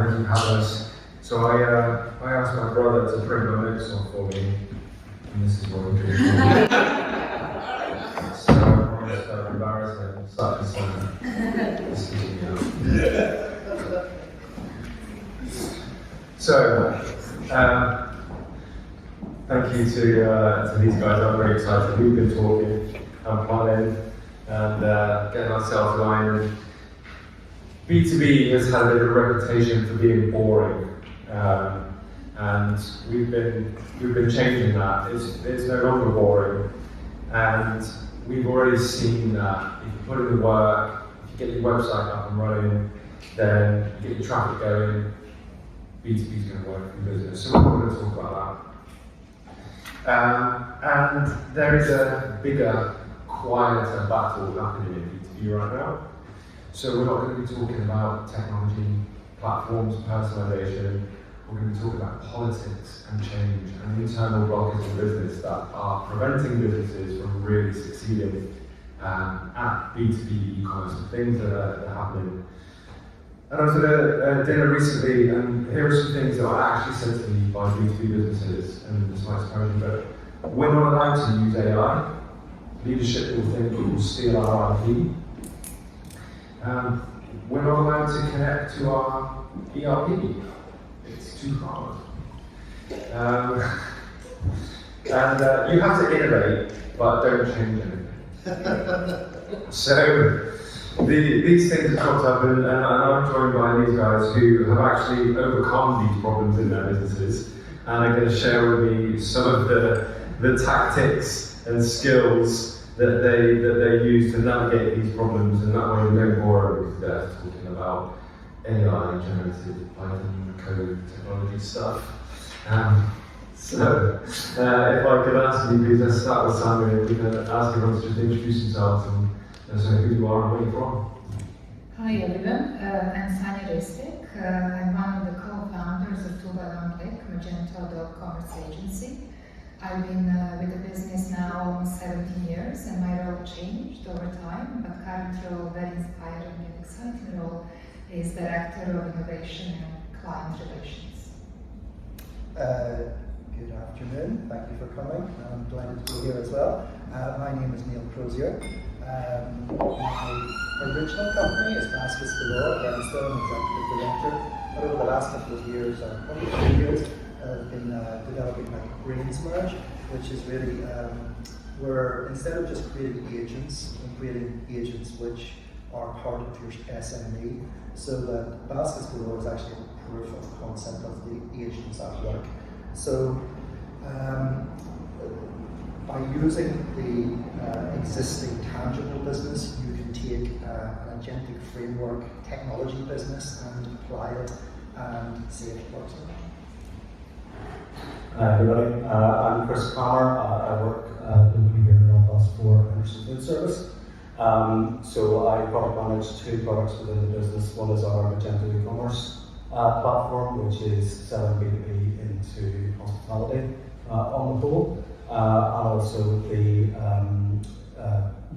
thank you for having us. So I asked my brother to print my notes off for me, and this is what I'm doing. So I'm almost embarrassed and start to So, thank you to these guys. I'm very excited. We've been talking and planning and getting ourselves aligned. B2B has had a bit of a reputation for being boring, and we've been changing that. It's no longer boring, and we've already seen that if you put in the work, if you get your website up and running, then you get your traffic going. B2B is going to work for your business. So we're going to talk about that. And there is a bigger, quieter battle happening in B2B right now. So we're not going to be talking about technology, platforms, personalisation. We're going to be talking about politics and change and internal blockers in business that are preventing businesses from really succeeding at B2B e-commerce, the things that are happening. And I was at a dinner recently, and here are some things that were actually said to me by B2B businesses, and this might surprise you, but we're not allowed to use AI. Leadership will think it will steal our IP. We're not allowed to connect to our ERP. It's too hard. And you have to innovate, but don't change anything. So these things have cropped up, and I'm joined by these guys who have actually overcome these problems in their businesses, and are going to share with me some of the tactics and skills that they use to navigate these problems, and that way we don't bore them to death talking about AI, generative Python, code, technology stuff. So if I could ask you, please, let's start with Sanya, and we can ask everyone to just introduce themselves and say who you are and where you're from. Hi everyone, I'm Sanya Ristic. I'm one of the co-founders of Magento.commerce agency. I've been with the business now almost 17 years, and my role changed over time, but current role, very inspiring and exciting role, is Director of Innovation and Client Relations. Good afternoon, thank you for coming. I'm delighted to be here as well. My name is Crozier. My original company is Galore, where I'm still an executive director. But over the last couple of years, probably 3 years, I've been developing like Brainsmerge, which is really where instead of just creating agents, I'm creating agents which are part of your SME, so that Galore is actually a proof of concept of the agents at work. So by using the existing tangible business, you can take an agentic framework technology business and apply it and see if it works. Hi everybody, I'm Chris Palmer. I work locally here in Belfast for Henderson Foodservice. So I product manage 2 products within the business. One is our Magento eCommerce platform, which is selling B2B into hospitality on the whole, and also the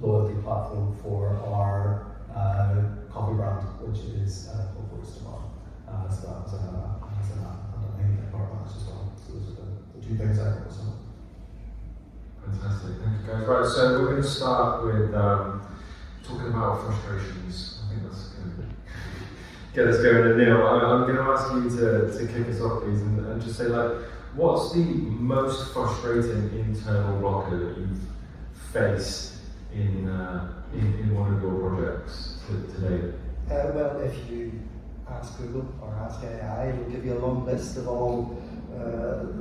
loyalty platform for our coffee brand, which is called Foodservice. As a product manager as well. So those are the 2 things I focus on. Fantastic, thank you guys. Right, so we're going to start with talking about frustrations. I think that's going to get us going. And Neil, I'm going to ask you to kick us off, please, and just say, like, what's the most frustrating internal blocker that you've faced in one of your projects today? Well, if you ask Google or ask AI, it will give you a long list of all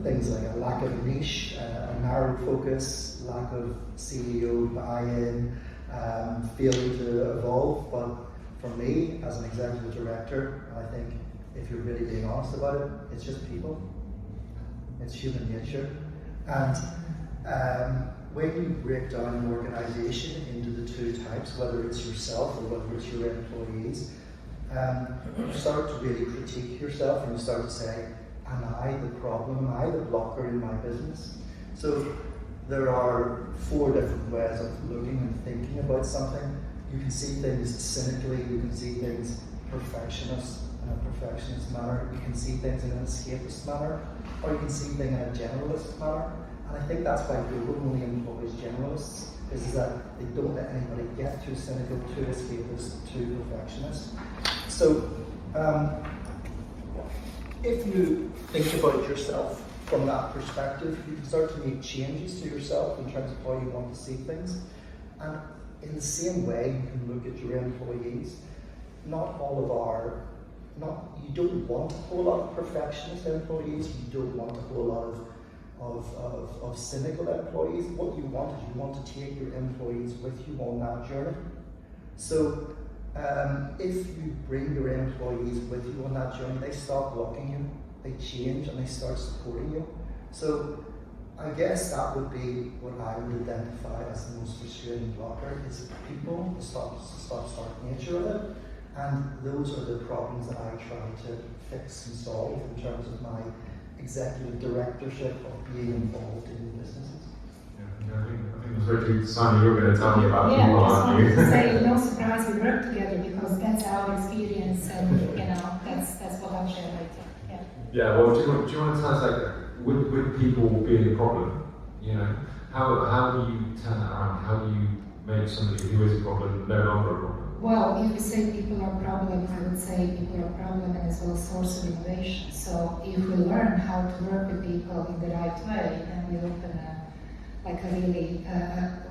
things like a lack of niche, a narrow focus, lack of CEO buy-in, failure to evolve. But for me, as an executive director, I think if you're really being honest about it, it's just people. It's human nature. And when you break down an organization into the 2 types, whether it's yourself or whether it's your employees, you start to really critique yourself and you start to say, am I the problem? Am I the blocker in my business? So there are 4 different ways of looking and thinking about something. You can see things cynically, you can see things perfectionist, in a perfectionist manner, you can see things in an escapist manner, or you can see things in a generalist manner. And I think that's why Google only employs generalists, is that they don't let anybody get too cynical, too escapist, too perfectionist. So, if you think about yourself from that perspective, you can start to make changes to yourself in terms of how you want to see things. And in the same way, you can look at your employees. You don't want a whole lot of perfectionist employees, you don't want a whole lot of cynical employees. What you want is you want to take your employees with you on that journey. So if you bring your employees with you on that journey, they stop blocking you, they change and they start supporting you. So I guess that would be what I would identify as the most frustrating blocker, is people, the stop-start nature of it. And those are the problems that I try to fix and solve in terms of my executive directorship of being involved in businesses. Yeah, I think it's very true. Sanya, you're going to tell me about Yeah, people, I just aren't wanted you? to say, no surprise, we work together because that's our experience, and that's what I'll share later. Yeah. Yeah, well, do you want to tell us, like, with people being a problem, how do you turn that around? How do you make somebody who is a problem no longer a problem? Well, if we say people are a problem, I would say people are a problem and as well a source of innovation. So if we learn how to work with people in the right way, then we open a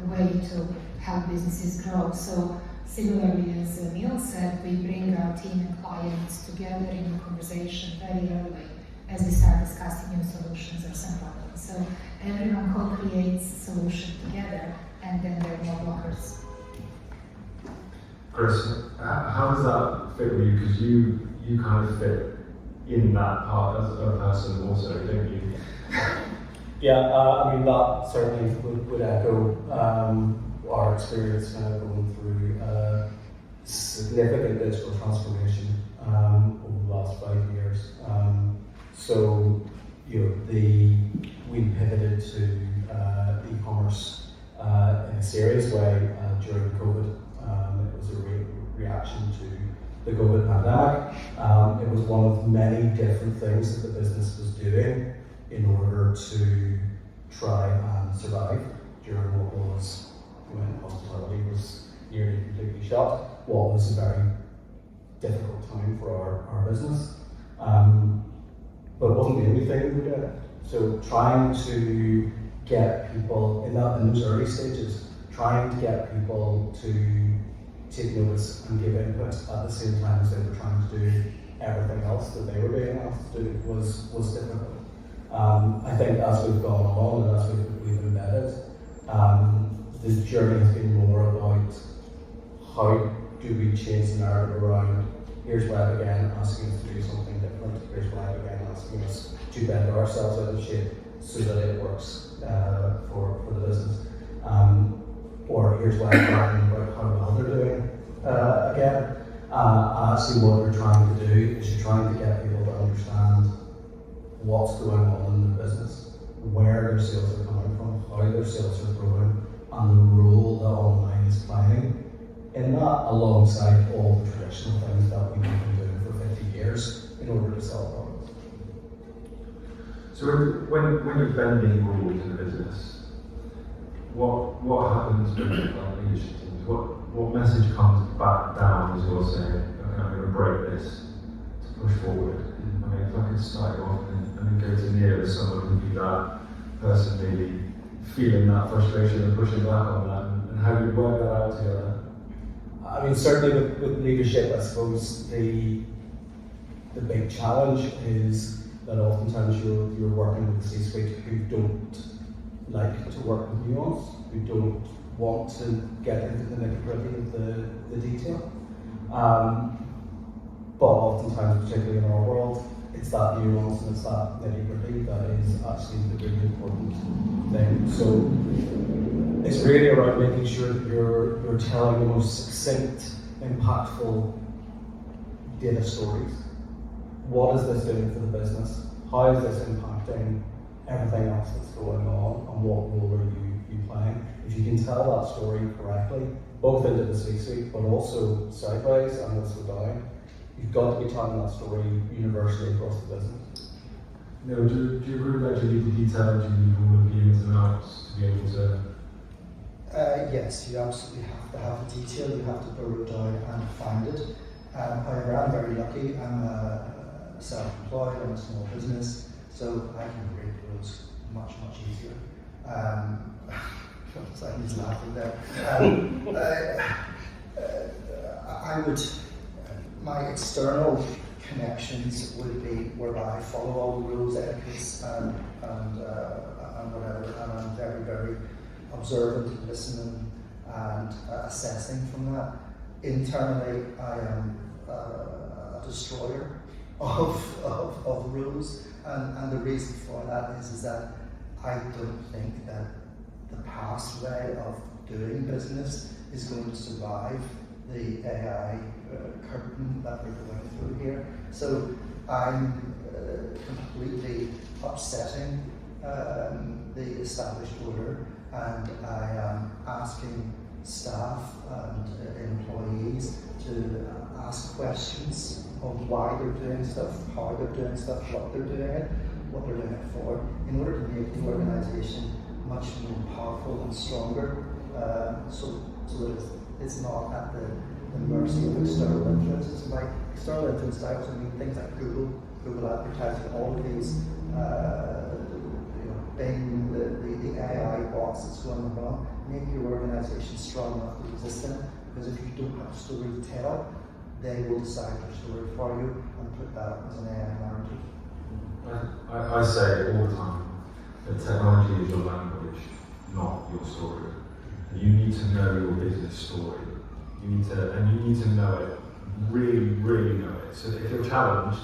way to help businesses grow. So similarly, as Neil said, we bring our team and clients together in a conversation very early as we start discussing new solutions or some problems. So everyone co-creates a solution together, and then there are no blockers. Chris, how does that fit with you? Because you kind of fit in that part as a person also, don't you? Yeah, I mean, that certainly would echo our experience going through significant digital transformation over the last 5 years. So, we pivoted to e-commerce in a serious way during COVID. It was a reaction to the COVID pandemic. It was one of many different things that the business was doing in order to try and survive during what was, when hospitality was nearly completely shut, what was a very difficult time for our business. But it wasn't the only thing we were doing. So trying to get people in those early stages, trying to get people to take notice and give input at the same time as they were trying to do everything else that they were being asked to do was difficult. I think as we've gone on and as we've embedded, the journey has been more about how do we change the narrative around here's why again asking us to do something different, here's why again asking us to bend ourselves out of shape so that it works for the business. Or here's why I'm talking about how well they're doing again. Actually what you're trying to do is you're trying to get people to understand what's going on in their business, where their sales are coming from, how their sales are growing, and the role that online is playing in that, alongside all the traditional things that we've been doing for 50 years in order to sell products. So when you're bending rules in a business, what happens with leadership teams? What message comes back down as you're saying, okay, I'm going to break this to push forward? I mean, if I could start you off and then go to Neil as someone who'd be that person maybe feeling that frustration and pushing back on that, and how you work that out together. I mean, certainly with leadership, I suppose the big challenge is that oftentimes you're working with the C-suite who don't like to work with nuance, who don't want to get into the nitty-gritty of the detail. But oftentimes, particularly in our world, it's that nuance and it's that nitty-gritty that is actually the really important thing. So it's really around making sure that you're telling the most succinct, impactful data stories. What is this doing for the business? How is this impacting everything else that's going on, and what role are you playing? If you can tell that story correctly, both into the C-suite, but also sideways and also down, you've got to be telling that story universally across the business. No, do you agree that you need the detail, do you need all of the ins and outs to be able to? Yes, you absolutely have to have the detail, you have to burrow down and find it. However, I'm very lucky, I'm self-employed, I'm a small business, so I can create rules much easier. Sanya's laughing there. I would, my external connections would be where I follow all the rules, etiquettes, and whatever, and I'm very observant, listening, and assessing from that. Internally, I am a destroyer of rules, and the reason for that is that I don't think that the past way of doing business is going to survive the AI curtain that we're going through here. So I'm completely upsetting the established order, and I am asking staff and employees to ask questions on why they're doing stuff, how they're doing stuff, what they're doing it, what they're doing it for, in order to make the organisation much more powerful and stronger, so that it's not at the mercy of external influences. By external influences, I also mean things like Google advertising, all of these, Bing, the AI bots that's going on. Make your organisation strong enough to resist them, because if you don't have a story to tell, they will decide your story for you and put that as an AI narrative. I say all the time that technology is your language, not your story. And you need to know your business story. You need to know it, really know it. So that if you're challenged,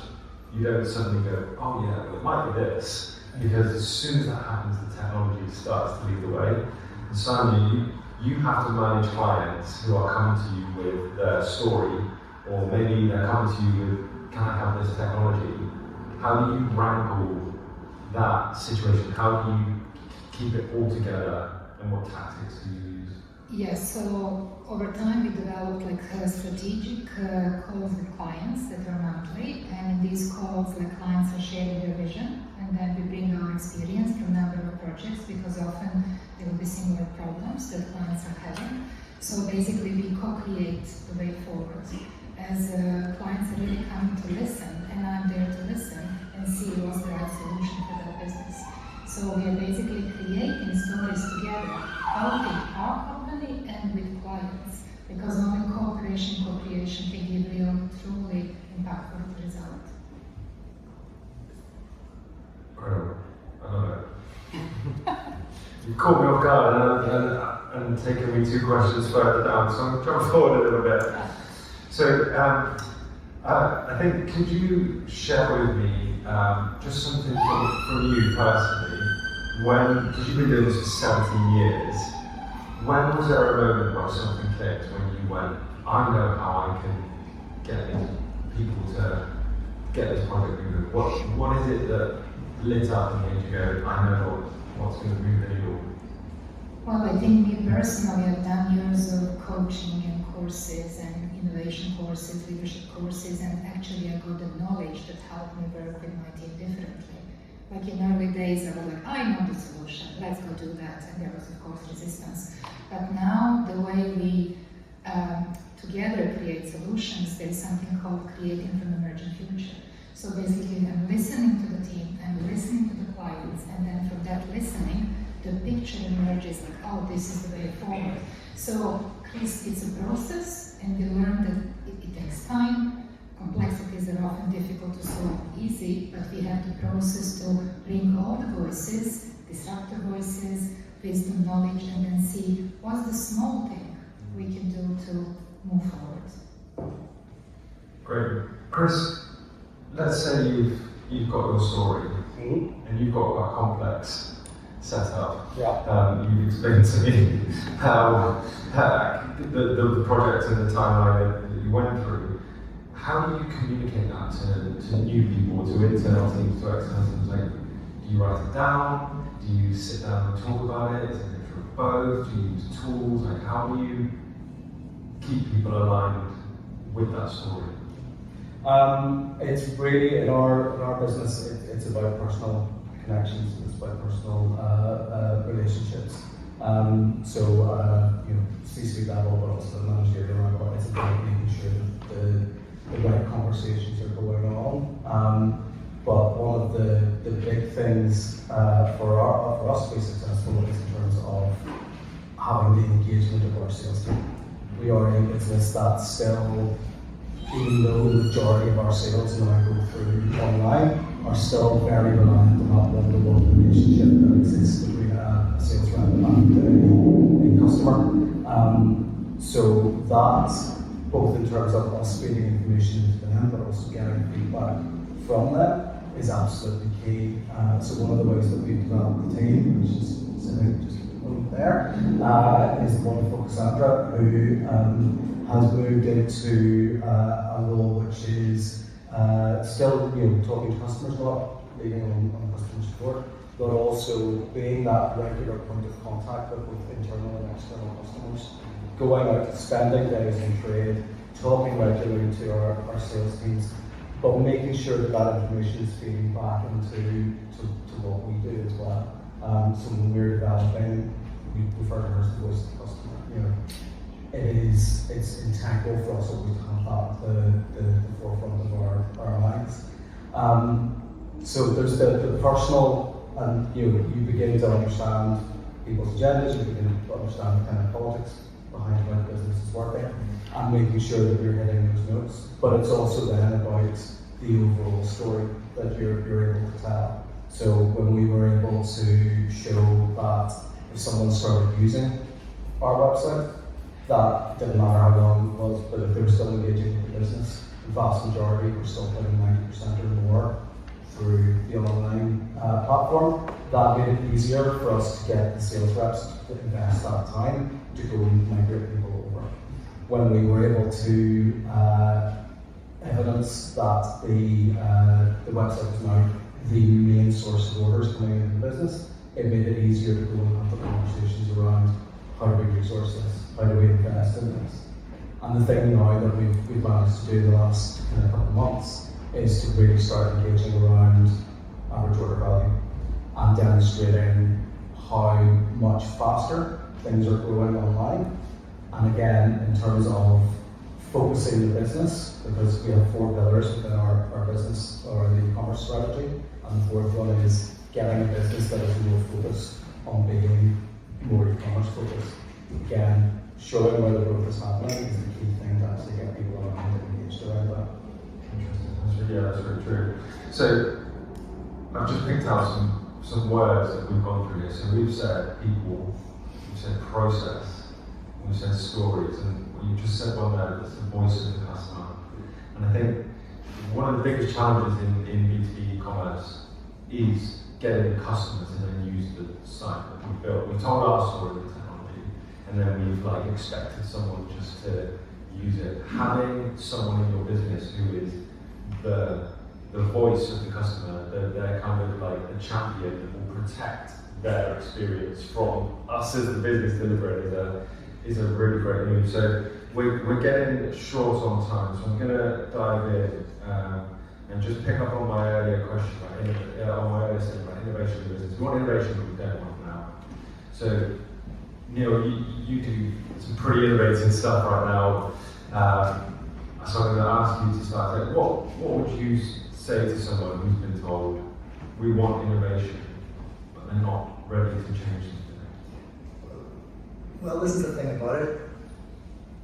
you don't suddenly go, oh yeah, well, it might be this. Because as soon as that happens, the technology starts to lead the way. And Sanya, you have to manage clients who are coming to you with their story, or maybe they're coming to you with, can I have this technology? How do you wrangle that situation? How do you keep it all together, and what tactics do you use? Yes, so over time we developed strategic calls with clients that are monthly, and in these calls clients are sharing their vision, and then we bring our experience from a number of projects, because often there will be similar problems that clients are having. So basically we co-create the way forward. As clients are really coming to listen, and I'm there to listen and see what's the right solution for their business. So we are basically creating stories together, helping our company and with clients, because only cooperation, co-creation can give real, truly impactful result. Incredible. I love it. You caught me off guard and taken me 2 questions further down, so I'm going to jump forward a little bit. So, I think, could you share with me just something from you personally? Because you've been doing this for 17 years, when was there a moment where something clicked, when you went, I know how I can get people to get this project moving? What is it that lit up and made you go, I know what's going to move the needle? Well, I think me personally, I've done years of coaching and courses and innovation courses, leadership courses, and actually I got the knowledge that helped me work with my team differently. Like in early days, I was like, I know the solution, let's go do that, and there was of course resistance. But now, the way we together create solutions, there is something called creating from emerging future. So basically, I'm listening to the team, I'm listening to the clients, and then from that listening, the picture emerges like, oh, this is the way forward. So, Chris, it's a process, and we learn that it takes time. Complexities are often difficult to solve easy, but we have the process to bring all the voices, disrupt the voices, wisdom, knowledge, and then see what's the small thing we can do to move forward. Great. Chris, let's say you've got your story, and you've got a complex setup. Yeah. You've explained to me how the project and the timeline that you went through. How do you communicate that to new people, to internal teams, to external teams? Like, do you write it down? Do you sit down and talk about it? Is it a mixture of both? Do you use tools? Like, how do you keep people aligned with that story? It's really in our business. It's about personal connections. It's about personal relationships. C-suite level, but also the managerial level. It's about making sure that the right conversations are going on. But one of the big things for us to be successful is in terms of having the engagement of our sales team. We are a business that still, even though the majority of our sales now go through online, are still very reliant on that one-to-one relationship that exists between a sales rep and a customer. So that, both in terms of us feeding information into them, but also getting feedback from them, is absolutely key. So one of the ways that we've developed the team, which is sitting just over there, is the wonderful Cassandra, who has moved into a role which is still, talking to customers a lot, leading on customer support, but also being that regular point of contact with both internal and external customers, going out, spending days in trade, talking regularly to our sales teams, but making sure that information is feeding back into what we do as well. So when we're developing, we refer to her as the voice of the customer. It's integral for us always to have that at the forefront of our minds. So there's the personal, and you begin to understand people's agendas, you begin to understand the kind of politics behind how the business is working, and making sure that you're hitting those notes. But it's also then about the overall story that you're able to tell. So when we were able to show that if someone started using our website, that didn't matter how long it was, but if they were still engaging with the business, the vast majority were still putting 90% or more through the online platform. That made it easier for us to get the sales reps to invest that time to go and migrate people over. When we were able to evidence that the website was now the main source of orders coming into the business, it made it easier to go and have the conversations around how do we resource this, how do we invest in this. And the thing now that we've managed to do the last couple of months is to really start engaging around average order value and demonstrating how much faster things are growing online. And again, in terms of focusing the business, because we have 4 pillars within our business or the e-commerce strategy, and the 4th one is getting a business that is more focused on being more e-commerce focused. Again, showing where the growth is happening is the key thing to actually get people around and engaged around that. Interesting. That's very true. So I've just picked out some words that we've gone through here. So we've said people, we've said process, we've said stories, and what you just said one there is the voice of the customer. And I think one of the biggest challenges in B2B e-commerce is getting customers and then use the site that we've built. We've told our story of the technology, and then we've expected someone just to use it. Having someone in your business who is the voice of the customer, they're kind of like a champion that will protect their experience from us as the business deliverer is a really great move. So we're getting short on time, so I'm going to dive in and just pick up on my earlier question on my earlier statement about innovation in business. We want innovation, but we don't want now. So Neil, you do some pretty innovative stuff right now. So I'm going to ask you to start. What would you say to someone who's been told we want innovation, but they're not ready to change something? Well, this is the thing about it.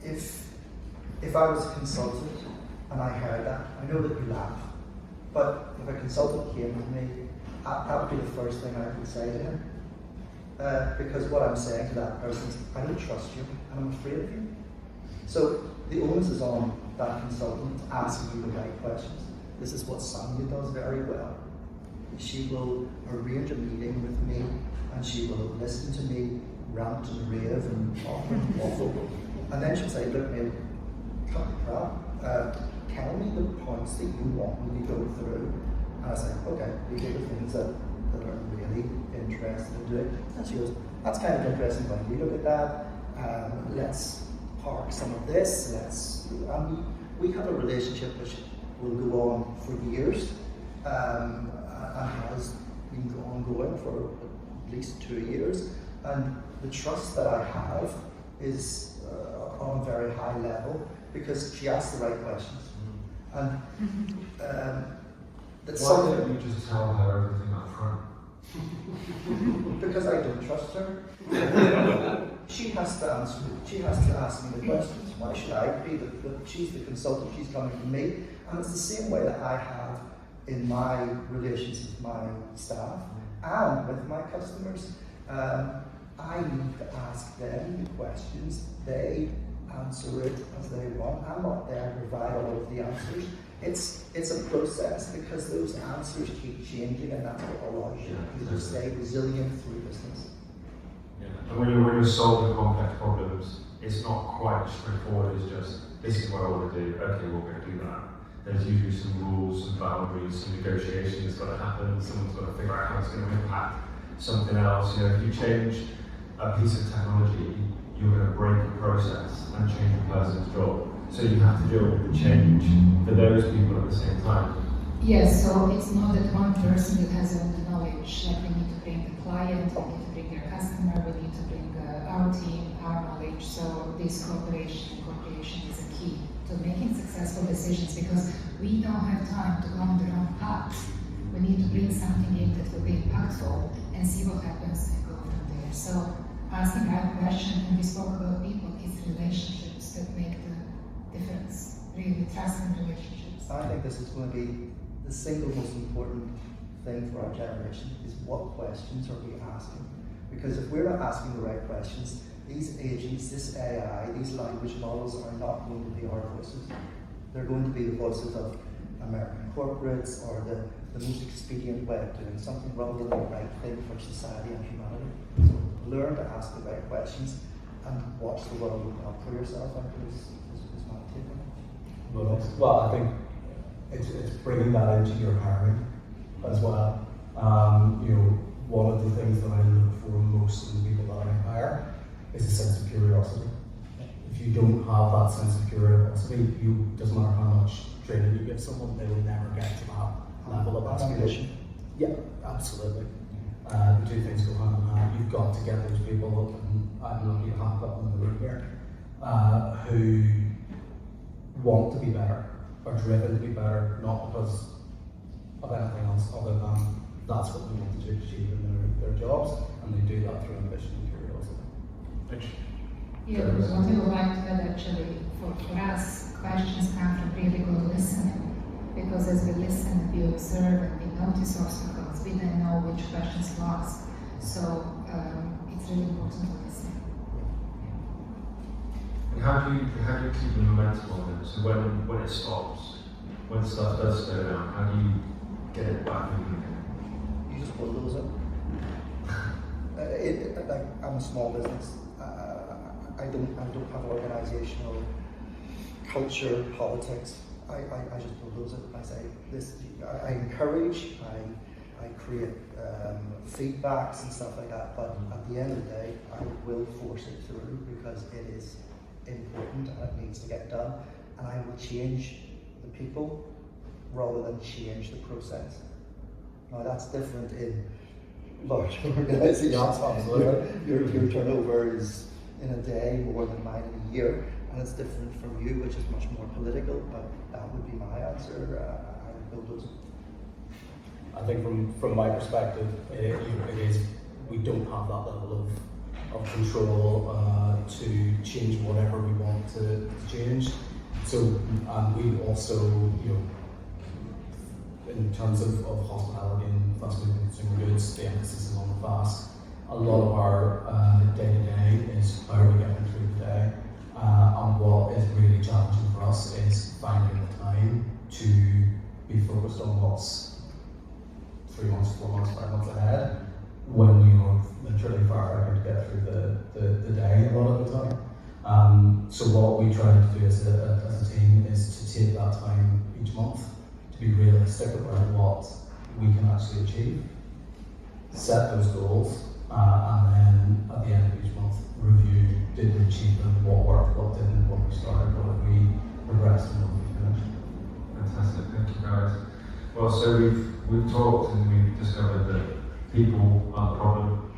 If I was a consultant and I heard that, I know that you laugh, but if a consultant came with me, that would be the first thing I would say to him. Because what I'm saying to that person is, I don't trust you and I'm afraid of you. So the onus is on that consultant asking you the right questions. This is what Sanya does very well. She will arrange a meeting with me and she will listen to me rant and rave and talk and waffle. And then she'll say, look, Neil, cut the crap. Tell me the points that you want me to go through. And I say, okay, these are the things that are really interested in doing. And she goes, that's kind of interesting when we look at that. Let's park some of this. We have a relationship which will go on for years, and has been ongoing for at least 2 years. And the trust that I have is on a very high level because she asks the right questions. And that's Why something. don't you just tell her everything up front? Because I don't trust her. She has to answer. She has to ask me the questions. Why should I be she's the consultant? She's coming from me, and it's the same way that I have in my relations with my staff and with my customers. I need to ask them the questions. They answer it as they want. I'm not there to provide all of the answers. It's a process because those answers keep changing, and that's what allows you to stay resilient through business. Yeah. And when you're solving complex problems, it's not quite as straightforward as just, this is what I want to do, okay, we're going to do that. There's usually some rules, some boundaries, some negotiation that's got to happen, someone's got to figure out how it's going to impact something else. You know, if you change a piece of technology, you're going to break a process and change a person's job. So you have to deal with the change for those people at the same time. Yes, so it's not that one person that has all the knowledge, like we need to bring the client, we need to bring their customer, we need to bring our team, our knowledge. So this cooperation and co-creation is a key to making successful decisions because we don't have time to go on the wrong path. We need to bring something in that will be impactful and see what happens and go from there. So asking the right question, and we spoke about people, it's relationships that make the difference, really trusting relationships. I think this is going to be the single most important thing for our generation is what questions are we asking? Because if we're not asking the right questions, these agents, this AI, these language models are not going to be our voices. They're going to be the voices of American corporates or the most expedient way of doing something rather than the right thing for society and humanity. So learn to ask the right questions and watch the world open up for yourself. I think is my take on it. Well, I think it's bringing that into your hiring as well. You know, one of the things that I look for most in the people that I hire is a sense of curiosity. If you don't have that sense of curiosity, doesn't matter how much training you give someone, they will never get to that level of aspiration. Yeah, absolutely. The two things go hand in hand. You've got to get those people, and I'm lucky to have a couple in the room here, who want to be better, are driven to be better, not because of anything else other than that's what they want to achieve in their jobs, and they do that through ambition and curiosity. Yeah, what we would like to add actually for us, questions come from really good listening. Because as we listen, we observe and we notice obstacles, we then know which questions to ask. So it's really important to listen. And how do you keep the momentum on it? So when it stops, when stuff does slow down, how do you get it back moving again? You just bulldoze it. Like I'm a small business. I don't have organizational culture, politics. I just bulldoze it. I say this. I encourage. I create feedbacks and stuff like that. But at the end of the day, I will force it through because it is important and it needs to get done. And I will change the people rather than change the process. Now that's different in large organizations. Your turnover is in a day more than mine in a year, and it's different from you, which is much more political. But that would be my answer. I would build those. I think from my perspective, it is we don't have that level of control to change whatever we want to change. So we also, you know, in terms of hospitality and fast-moving consumer goods, the emphasis is on the fast. A lot of our day-to-day is how are we getting through the day, and what is really challenging for us is finding the time to be focused on what's 3 months, 4 months, 5 months ahead, when we are literally far out to get through the day a lot of the time. So what we try to do as a team is to take that time each month to be realistic about what we can actually achieve, set those goals, and then at the end of each month review, did we achieve them, what worked, what didn't, what we started, what we progressed, and what we finished. Fantastic, thank you guys. Well, so we've talked and we've discovered that people are the problem,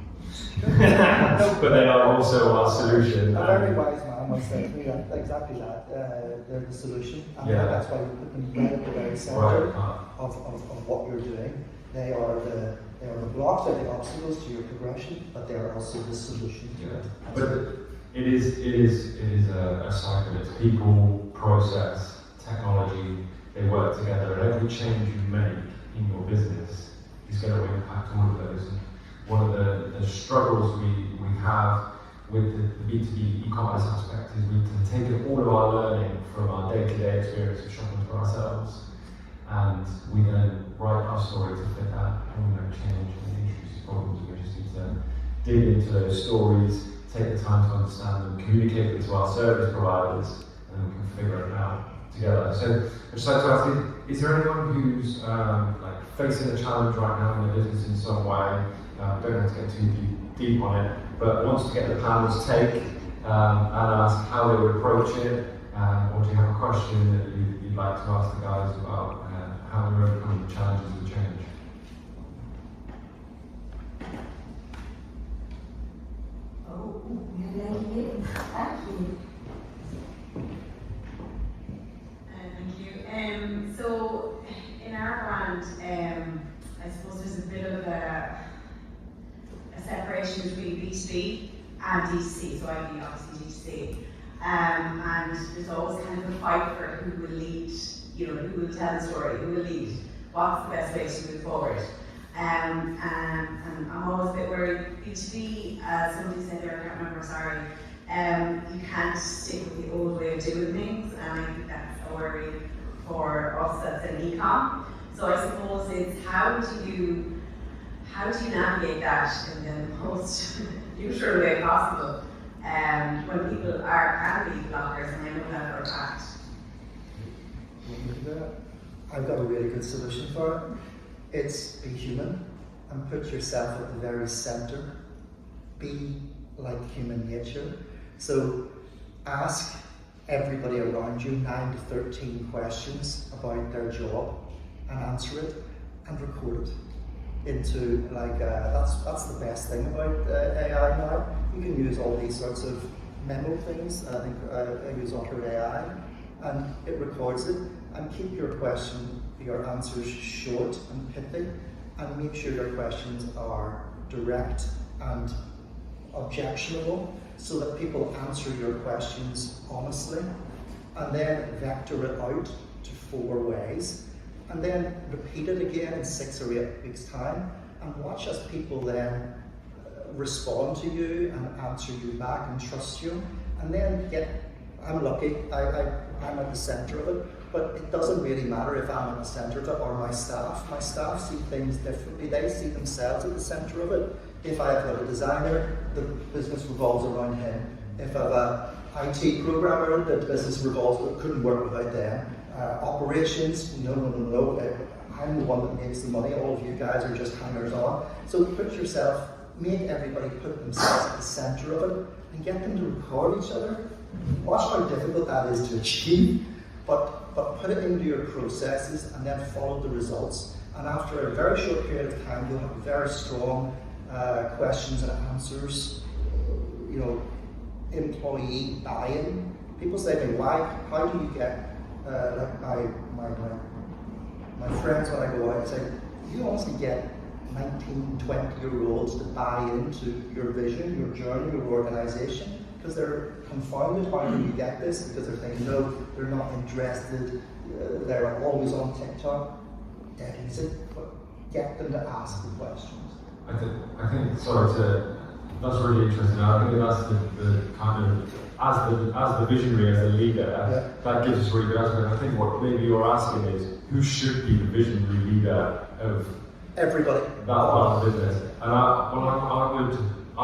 but they are also our solution. A very wise man once said to me that, exactly that. They're the solution, and Yeah. that's why we put them right at the very centre Right. of what you're doing. They are the blocks, they're the obstacles to your progression, but they are also the solution to it. But it is a cycle. It's people, process, technology. They work together, and every change you make in your business is going to impact all of those. And one of the struggles we have with the B2B e-commerce aspect is we've taken all of our learning from our day-to-day experience of shopping for ourselves, and we then write our story to fit that, and we don't change and introduce problems. We just need to dig into those stories, take the time to understand them, communicate them to our service providers, and then we can figure it out together. So I'd just like to ask, is there anyone who's like facing a challenge right now in their business in some way? Don't have to get too deep on it, but wants to get the panel's take and ask how they would approach it, or do you have a question that you'd like to ask the guys about how they're overcoming the challenges of change? Oh, you're letting me. Thank you. Thank you. So in our brand, I suppose there's a bit of a separation between B2B and D2C. So I'd be obviously D2C, and there's always kind of a fight for who will lead. Who will tell the story, who will lead, what's the best way to move forward. And I'm always a bit worried. B2B, somebody said there, I can't remember, sorry, you can't stick with the old way of doing things, and I think that's a worry for us that's an e-com. So I suppose it's how do you navigate that in the most neutral way possible when people can be blockers, and I know that for a fact. I've got a really good solution for it. It's be human and put yourself at the very centre. Be like human nature. So ask everybody around you 9 to 13 questions about their job and answer it and record it into that's the best thing about AI now. You can use all these sorts of memo things. I think I use Otter AI, and it records it. And keep your answers short and pithy, and make sure your questions are direct and objectionable, so that people answer your questions honestly, and then vector it out to 4 ways, and then repeat it again in 6 or 8 weeks' time, and watch as people then respond to you and answer you back and trust you, and then I'm lucky, I'm at the centre of it, but it doesn't really matter if I'm at the centre of it or my staff. My staff see things differently. They see themselves at the centre of it. If I've got a designer, the business revolves around him. If I have an IT programmer, the business couldn't work without them. Operations, no. I'm the one that makes the money. All of you guys are just hangers on. So make everybody put themselves at the centre of it and get them to record each other. Watch how difficult that is to achieve, but put it into your processes and then follow the results. And after a very short period of time, you'll have very strong questions and answers. Employee buy-in. People say to me, how do you get my friends when I go out say, you honestly get 19, 20-year-olds to buy into your vision, your journey, your organisation, because they're confounded. How do you get this? Because they're thinking, no, they're not interested, they're always on TikTok. Dead easy, but get them to ask the questions. I think that's really interesting. I think that's the kind of, as the visionary, as the leader, that gives us really good answer. And I think what maybe you're asking is, who should be the visionary leader of everybody, that part of the business? And I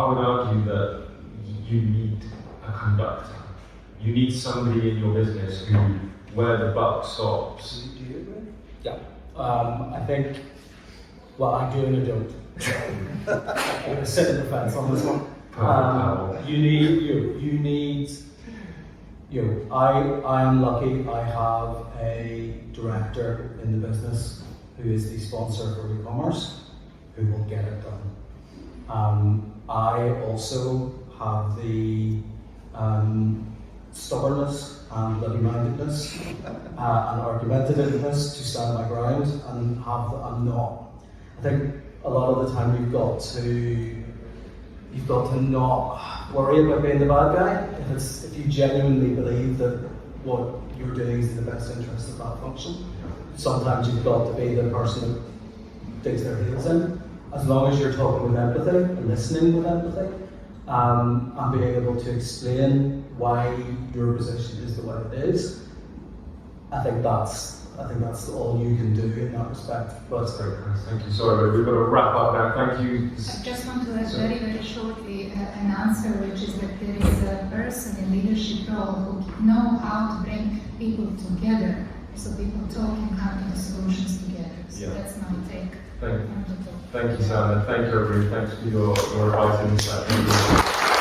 would argue that you need a conductor. You need somebody in your business where the buck stops. Do you agree? Yeah. I think, I do and I don't. I'm going to sit in the fence on this one. You need I am lucky. I have a director in the business who is the sponsor for eCommerce, who will get it done. I also have the stubbornness and bloody-mindedness and argumentativeness to stand my ground and I'm not. I think a lot of the time you've got to not worry about being the bad guy. If you genuinely believe that what you're doing is in the best interest of that function, sometimes you've got to be the person that digs their heels in. As long as you're talking with empathy and listening with empathy, and being able to explain why your position is the way it is, I think that's all you can do in that respect. But That's great, guys. Thank you. Sorry, but we've got to wrap up now. Thank you. I just want to add very, very shortly an answer, which is that there is a person in leadership role who know how to bring people together, so people talk and come to the solutions together. So Yeah. that's my take. Thank you, Sanya. Thank you, everybody. Thanks for your advice and insight. Thank you.